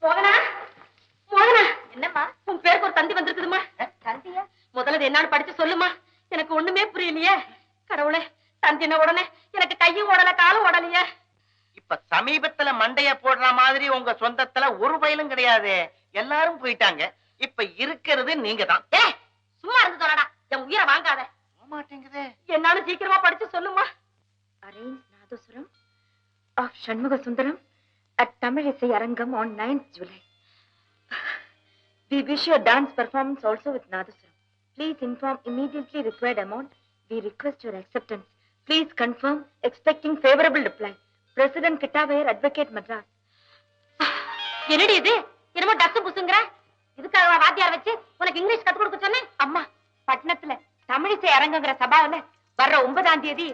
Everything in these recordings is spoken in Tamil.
மோகனா, மோகனா, என்னம்மா உன் பேருக்கு ஒரு தந்தி வந்திருக்குதுமா? தந்தியா? முதல்ல என்னன்னு படிச்சு சொல்லுமா, எனக்கு ஒண்ணுமே புரியலையே. கடவுளே, தந்தின உடனே எனக்கு கையும் ஓடல காலும் ஓடலையே. இப்ப சமீபத்துல மண்டைய போடுற மாதிரி உங்க சொந்தத்துல ஒரு பயலும் கிடையாது, எல்லாரும் போயிட்டாங்க. இப்ப இருக்கிறது நீங்க தான். சும்மா இருந்து சொல்லடா, என் உயிரை வாங்காத. மாட்டேங்குது. என்னாலும் சீக்கிரமா படிச்சு சொல்லுமா. Arrange nadaswaram of Shanmuga Sundaram at Tamil Arangam on 9th July. We wish you a dance performance also with Nadaswaram. Please inform immediately required amount. We request your acceptance. Please confirm, expecting favorable reply. President Kittavayer, Advocate Madras. என்னடி இது? என்னமோ டக்கு புசுங்கற? இதுக்காக வாத்தியார் வச்சு உனக்கு இங்கிலீஷ் கத்து கொடுக்க சொன்னேன். அம்மா, பட்டணத்துல தமிழிசை அரங்கங்கிற சபாவில வர்ற 9ஆம் தேதி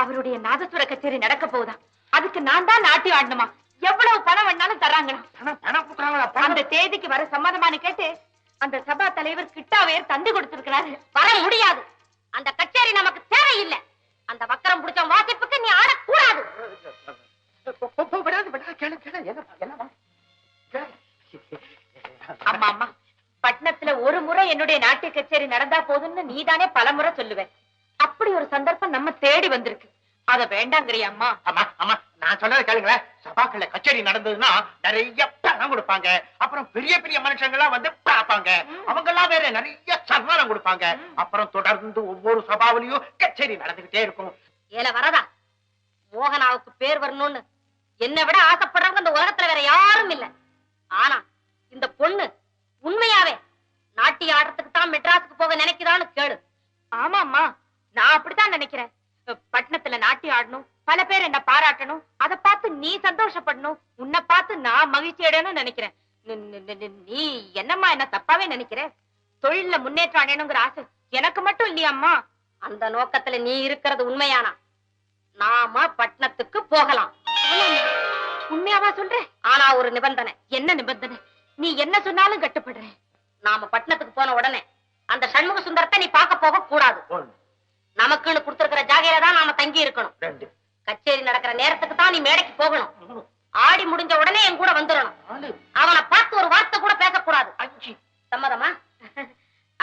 அவருடைய நாதஸ்வர கச்சேரி நடக்க போகுதா. அதுக்கு நான் தான் நாட்டியம் ஆடணுமா. எவ்வளவு பணம் வேணாலும் தராங்களா. அந்த தேதிக்கு வர சம்மதமானு கேட்டு அந்த சபா தலைவர் கிட்டாவையர் தந்து கொடுத்திருக்கிறாரு. வர முடியாது. அந்த கச்சேரி நமக்கு தேவையில்லை. அந்த வக்கரம் பிடிச்ச வாசிப்புக்கு நீ ஆடக்கூடாது. அம்மா அம்மா, பட்டணத்துல ஒரு முறை என்னுடைய நாட்டிய கச்சேரி நடந்தா போதும்னு நீதானே பல முறை சொல்லுவேன். அப்படி ஒரு சந்தர்ப்பம் நம்ம தேடி வந்திருக்கு. அத வேண்டாங்கிறியா அம்மா? அம்மா அம்மா, நான் சொன்னதை கேளுங்களேன். சபாக்கள்ல கச்சேரி நடந்ததுன்னா நிறைய பணம் கொடுப்பாங்க. அப்புறம் பெரிய பெரிய மனுஷங்க எல்லாம் வந்து பார்ப்பாங்க. அவங்க எல்லாம் வேற நிறைய சன்மானம் கொடுப்பாங்க. அப்புறம் தொடர்ந்து ஒவ்வொரு சபாவிலையும் கச்சேரி நடந்துகிட்டே இருக்கும். ஏல வரதா, மோகனாவுக்கு பேர் வரணும்னு என்னை விட ஆசைப்படுறவங்க இந்த உலகத்துல வேற யாரும் இல்ல. ஆனா இந்த பொண்ணு உண்மையாவே நாட்டிய ஆடுறதுக்கு தான் மெட்ராஸுக்கு போக நினைக்கிறான்னு கேளு. ஆமாம்மா, நான் அப்படித்தான் நினைக்கிறேன். பட்டணத்துல நாட்டியம் ஆடணும், பல பேர் என்ன பாராட்டணும், அதை பார்த்து நீ சந்தோஷப்படணும், உன்னை பார்த்து நான் மகிழ்ச்சி அடையணும்னு நினைக்கிறேன். நீ என்னம்மா என்ன தப்பாவே நினைக்கிற? தொழில முன்னேற்றம் அடையணுங்கிற ஆசை எனக்கு மட்டும் இல்லையாம்மா. அந்த நோக்கத்துல நீ இருக்கிறது உண்மையானா நாம பட்டணத்துக்கு போகலாம். உண்மையாவா சொல்றேன்? ஆனா ஒரு நிபந்தனை. என்ன நிபந்தனை? நீ என்ன சொன்னாலும் கட்டுப்படுறேன். நாம பட்டணத்துக்கு போன உடனே அந்த சண்முக சுந்தரத்தை நீ பார்க்க போக கூடாது. நமக்குன்னு கொடுத்திருக்கிற ஜாகையில தான் நாம தங்கி இருக்கணும். கச்சேரி நடக்கிற நேரத்துக்கு தான் நீ மேடைக்கு போகணும். ஆடி முடிஞ்ச உடனே என் கூட வந்துடணும். அவனை பார்த்து ஒரு வார்த்தை கூட பேசக்கூடாது. சம்மதமா?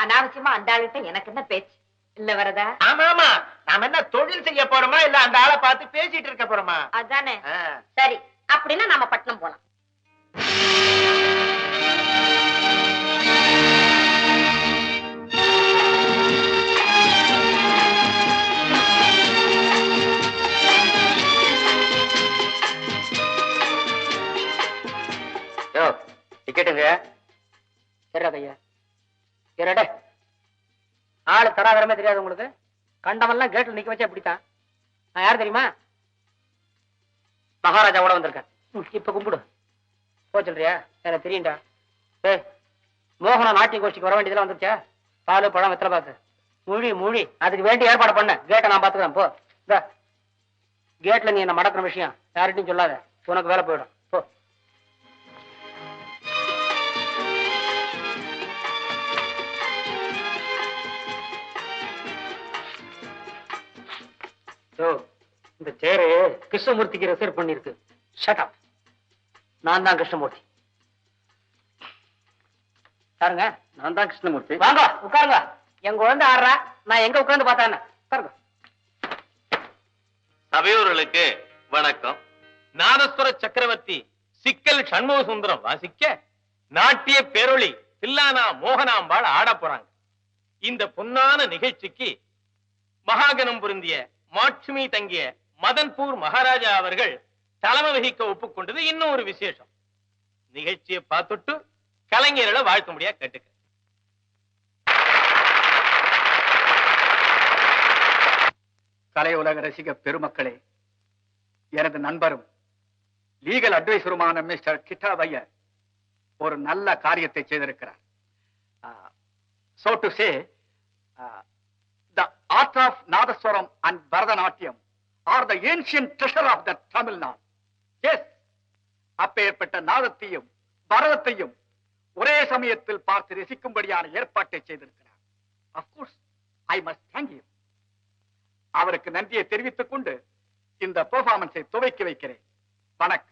அனாவசியமா அந்த ஆளுகிட்ட எனக்கு என்ன பேச்சு இல்ல வரதா? ஆமா ஆமா, நாம என்ன தொழில் செய்ய போறோமா இல்ல அந்த ஆளை பார்த்து பேசிட்டு இருக்க போறோமா? அதானே. சரி, அப்படின்னா நாம பட்டணம் போலாம். டிக்கெட்டுங்க சரியா? சரிடே, ஆளு தராதரமே தெரியாது உங்களுக்கு. கண்டவெல்லாம் கேட்டு நிக்க வச்சா இப்படித்தான். நான் யார் தெரியுமா? மகாராஜாவோட வந்திருக்கேன். இப்ப கும்பிடு. போ சொல்றியா? எனக்கு தெரியும்டா. மோகனா நாட்டிய கோஷ்டிக்கு வர வேண்டியதெல்லாம் வந்துருச்சா? பாலு பழம் வெத்தலை பாக்கு மொழி மொழி அதுக்கு வேண்டி ஏற்பாடு பண்ண. கேட்டை நான் பாத்துக்கிறேன். போ. கேட்ல நீ என்ன மடக்கிற விஷயம் யார்கிட்டையும் சொல்லாத. உனக்கு வேலை போயிடும். போ. இந்த சேரு கிருஷ்ணமூர்த்திக்கு ரிசர்வ் பண்ணிருக்கு. Shut up. நான் தான் கிருஷ்ணமூர்த்தி. பாருங்க, நான் தான் கிருஷ்ணமூர்த்தி. வாங்க உட்காருங்க. என் குழந்தை ஆடுறா, நான் எங்க உட்கார்ந்து பார்த்தானே. உட்காருங்க. சபையோர்களுக்கு வணக்கம். நாதஸ்வர சக்கரவர்த்தி சிக்கல் சண்முக சுந்தரம் வாசிக்க நாட்டிய பேரொளி தில்லானா மோகனாம்பாள் ஆட போறாங்க. இந்த பொன்னான நிகழ்ச்சிக்கு மகாகணம் பொருந்திய மாட்சுமி தங்கிய மதன்பூர் மகாராஜா அவர்கள் தலைமை வகிக்க ஒப்புக்கொண்டது இன்னும் ஒரு விசேஷம். நிகழ்ச்சியை பார்த்துட்டு கலைஞர்களை வாழ்த்தும்படியா கேட்டுக்க. கலை உலக ரசிக பெருமக்களே, எனது நண்பரும் லீகல் அட்வைசருமான மிஸ்டர் கிட்டாவையர் ஒரு நல்ல காரியத்தை செய்திருக்கிறார். So to say, the art of Nadaswaram and Bharatanatyam are the ancient treasure of the Tamil Nadu. Yes, அப்பேற்பட்ட நாதத்தையும் பரதத்தையும் ஒரே சமயத்தில் பார்த்து ரசிக்கும்படியான ஏற்பாட்டை செய்திருக்கிறார். Of course, I must thank you. அவருக்கு நன்றியை தெரிவித்துக் கொண்டு இந்த பெர்ஃபார்மன்ஸை துவக்கி வைக்கிறேன். வணக்கம்.